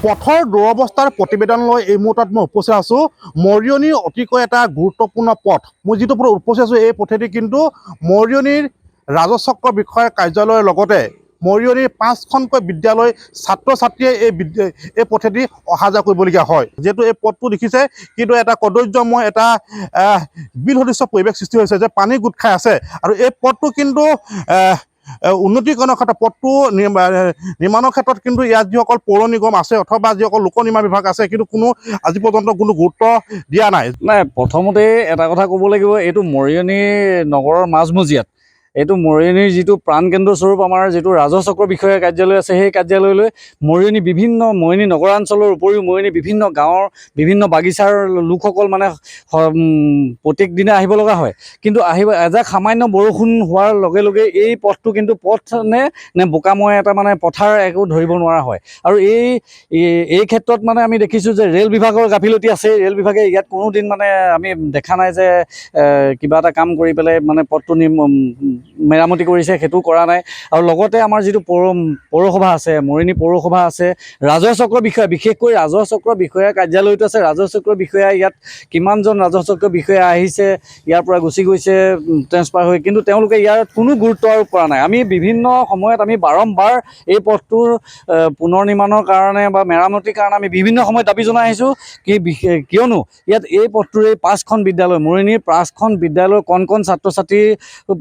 পথৰ দুৰৱস্থাৰ প্ৰতিবেদন লৈ এই মুহূৰ্তত মই উপস্থিত আছোঁ মৰিয়নিৰ অতিকৈ এটা গুৰুত্বপূৰ্ণ পথ। মই যিটো পথত উপস্থিত আছোঁ এই পথেদি কিন্তু মৰিয়নিৰ ৰাজচক্ৰ বিষয়াৰ কাৰ্যালয়ৰ লগতে মৰিয়নিৰ 5খনকৈ বিদ্যালয় ছাত্ৰ ছাত্ৰীয়ে এই পথেদি অহা যোৱা কৰিবলগীয়া হয়। যিহেতু এই পথটো দেখিছে কিন্তু এটা কদৰ্যময় এটা বিল সদৃশ্য পৰিৱেশ সৃষ্টি হৈছে যে পানী গোট খাই আছে আৰু এই পথটো কিন্তু উন্নতিকৰণৰ ক্ষেত্ৰত পথটো নিৰ্মাণৰ ক্ষেত্ৰত কিন্তু ইয়াত যিসকল পৌৰ নিগম আছে অথবা যিসকল লোক নিৰ্মাণ বিভাগ আছে কিন্তু কোনো আজি পৰ্যন্ত কোনো গুৰুত্ব দিয়া নাই। প্ৰথমতে এটা কথা ক'ব লাগিব, এইটো মৰিয়নি নগৰৰ মাজমজিয়াত এইটো মৰিয়নিৰ যিটো প্ৰাণকেন্দ্ৰস্বৰূপ আমাৰ যিটো ৰাজচক্ৰ বিষয়া কাৰ্যালয় আছে সেই কাৰ্যালয়লৈ মৰিয়নি নগৰাঞ্চলৰ উপৰিও মৰিয়নি বিভিন্ন গাঁৱৰ বিভিন্ন বাগিচাৰ লোকসকল মানে প্ৰত্যেক দিনে আহিব লগা হয়। কিন্তু এজাক সামান্য বৰষুণ হোৱাৰ লগে লগে এই পথটো কিন্তু পথ নে বোকাময় এটা মানে পথাৰ একো ধৰিব নোৱাৰা হয়। আৰু এই ক্ষেত্ৰত মানে আমি দেখিছোঁ যে ৰেল বিভাগৰ গাফিলতি আছে। ৰেল বিভাগে ইয়াত কোনোদিন মানে আমি দেখা নাই যে কিবা এটা কাম কৰি পেলাই মানে পথটো মেৰামতি কৰিছে, সেইটো কৰা নাই। আৰু লগতে আমাৰ যিটো পৌৰসভা আছে, মৰিয়নি পৌৰসভা আছে, ৰাজহচক্ৰ বিষয়া, বিশেষকৈ ৰাজহচক্ৰ বিষয়া কাৰ্যালয়টো আছে। ৰাজহচক্ৰ বিষয়া ইয়াত কিমানজন ৰাজহচক্ৰ বিষয়া আহিছে, ইয়াৰ পৰা গুচি গৈছে ট্ৰেন্সফাৰ হৈ, কিন্তু তেওঁলোকে ইয়াত কোনো গুৰুত্ব আৰোপ কৰা নাই। আমি বিভিন্ন সময়ত আমি বাৰম্বাৰ এই পথটোৰ পুনৰ নিৰ্মাণৰ কাৰণে বা মেৰামতিৰ কাৰণে আমি বিভিন্ন সময়ত দাবী জনাই আহিছোঁ। কিয়নো ইয়াত এই পথটোৰ এই 5খন বিদ্যালয়, মৰিয়নিৰ 5খন বিদ্যালয়ৰ কণ ছাত্ৰ ছাত্ৰীৰ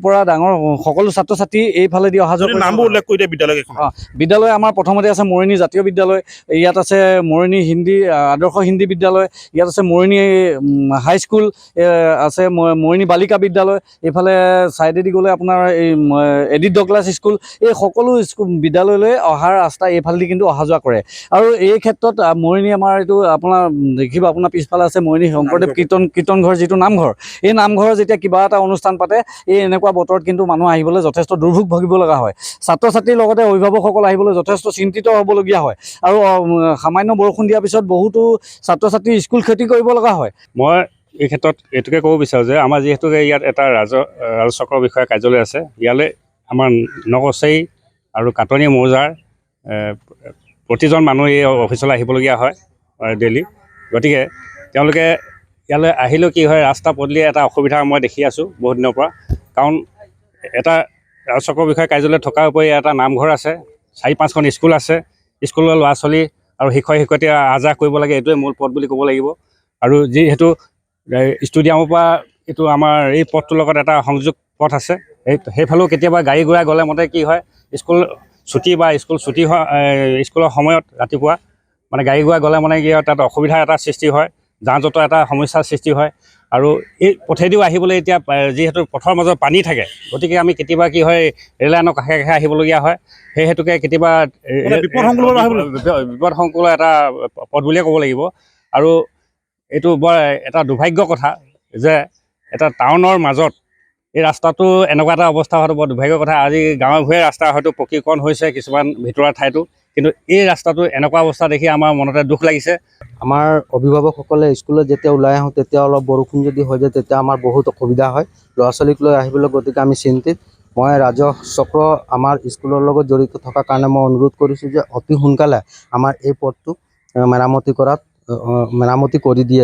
পৰা ডাঙৰ সকলো ছাত্ৰ ছাত্ৰী এইফালেদি অহা যোৱা নামবোৰ উল্লেখ কৰি দিয়ে বিদ্যালয়কেইখন। বিদ্যালয় আমাৰ প্ৰথমতে আছে মৰিয়নি জাতীয় বিদ্যালয়, ইয়াত আছে মৰিয়নি আদৰ্শ হিন্দী বিদ্যালয়, ইয়াত আছে মৰিয়নি হাইস্কুল, আছে মৰিয়নি বালিকা বিদ্যালয়, এইফালে ছাইডেদি গ'লে আপোনাৰ এই এডিট ডগলাছ স্কুল, এই সকলো বিদ্যালয়লৈ অহাৰ ৰাস্তা এইফালেদি কিন্তু অহা যোৱা কৰে। আৰু এই ক্ষেত্ৰত মৰিয়নি আমাৰ এইটো আপোনাৰ দেখিব, আপোনাৰ পিছফালে আছে মৰিয়নি শংকৰদেৱ কীৰ্তন ঘৰ, যিটো নামঘৰ। এই নামঘৰৰ যেতিয়া কিবা এটা অনুষ্ঠান পাতে এই এনেকুৱা বতৰত কিন্তু মানুহ আহিবলৈ যথেষ্ট দুৰ্ভোগ ভুগিব লগা হয়। ছাত্ৰ ছাত্ৰীৰ লগতে অভিভাৱকসকল আহিবলৈ যথেষ্ট চিন্তিত হ'বলগীয়া হয়। আৰু সামান্য বৰষুণ দিয়াৰ পিছত বহুতো ছাত্ৰ ছাত্ৰী স্কুল ক্ষতি কৰিব লগা হয়। মই এই ক্ষেত্ৰত এইটোকে ক'ব বিচাৰোঁ যে আমাৰ যিহেতু ইয়াত এটা ৰাজচক্ৰ বিষয়া কাৰ্যালয় আছে, ইয়ালৈ আমাৰ নকছাৰী আৰু কাটনি মৌজাৰ প্ৰতিজন মানুহ এই অফিচলৈ আহিবলগীয়া হয় ডেইলি। গতিকে তেওঁলোকে ইয়ালৈ আহিলেও কি হয়, ৰাস্তা পদূলিয়ে এটা অসুবিধা মই দেখি আছোঁ বহুত দিনৰ পৰা। কাৰণ এটা ৰাজচক্ৰ বিষয়া কাৰ্যালয় থকাৰ উপৰি এটা নামঘৰ আছে, 4-5খন স্কুল আছে, স্কুলৰ ল'ৰা ছোৱালী আৰু শিক্ষক শিক্ষয়িত্ৰী আহ যাহ কৰিব লাগে, এইটোৱে মূল পথ বুলি ক'ব লাগিব। আৰু যিহেতু ষ্টেডিয়ামৰ পৰা এইটো আমাৰ এই পথটোৰ লগত এটা সংযোগ পথ আছে, সেইফালেও কেতিয়াবা গাড়ী ঘোঁৰা গ'লে মতে কি হয়, স্কুল ছুটি বা স্কুলৰ সময়ত ৰাতিপুৱা মানে গাড়ী ঘোঁৰা গ'লে মানে কি হয়, তাত অসুবিধাৰ এটা সৃষ্টি হয়, যান জঁটৰ এটা সমস্যাৰ সৃষ্টি হয়। আৰু এই পথেদিও আহিবলৈ এতিয়া যিহেতু পথৰ মাজত পানী থাকে, গতিকে আমি কেতিয়াবা কি হয় ৰেল লাইনৰ কাষে কাষে আহিবলগীয়া হয়। সেই হেতুকে কেতিয়াবা বিপদসংকুল এটা পথ বুলিয়ে ক'ব লাগিব। আৰু এইটো বৰ এটা দুৰ্ভাগ্যৰ কথা যে এটা টাউনৰ মাজত এই ৰাস্তাটো এনেকুৱা এটা অৱস্থা হোৱাটো বৰ দুৰ্ভাগ্যৰ কথা। আজি গাঁৱে ভূঞে ৰাস্তা হয়তো পকীকৰণ হৈছে কিছুমান ভিতৰুৱা ঠাইতো, কিন্তু এই ৰাস্তাটো এনেকুৱা অৱস্থা দেখি আমাৰ মনতে দুখ লাগিছে। আমাৰ অভিভাৱকসকলে স্কুলত যেতিয়া ওলাই আহোঁ তেতিয়া অলপ বৰষুণ যদি হৈ যায় তেতিয়া আমাৰ বহুত অসুবিধা হয় ল'ৰা ছোৱালীক লৈ আহিবলৈ, গতিকে আমি চিন্তিত। মই ৰাজহচক্ৰ আমাৰ স্কুলৰ লগত জড়িত থকাৰ কাৰণে মই অনুৰোধ কৰিছোঁ যে অতি সোনকালে আমাৰ এই পথটো মেৰামতি কৰি দিয়ে।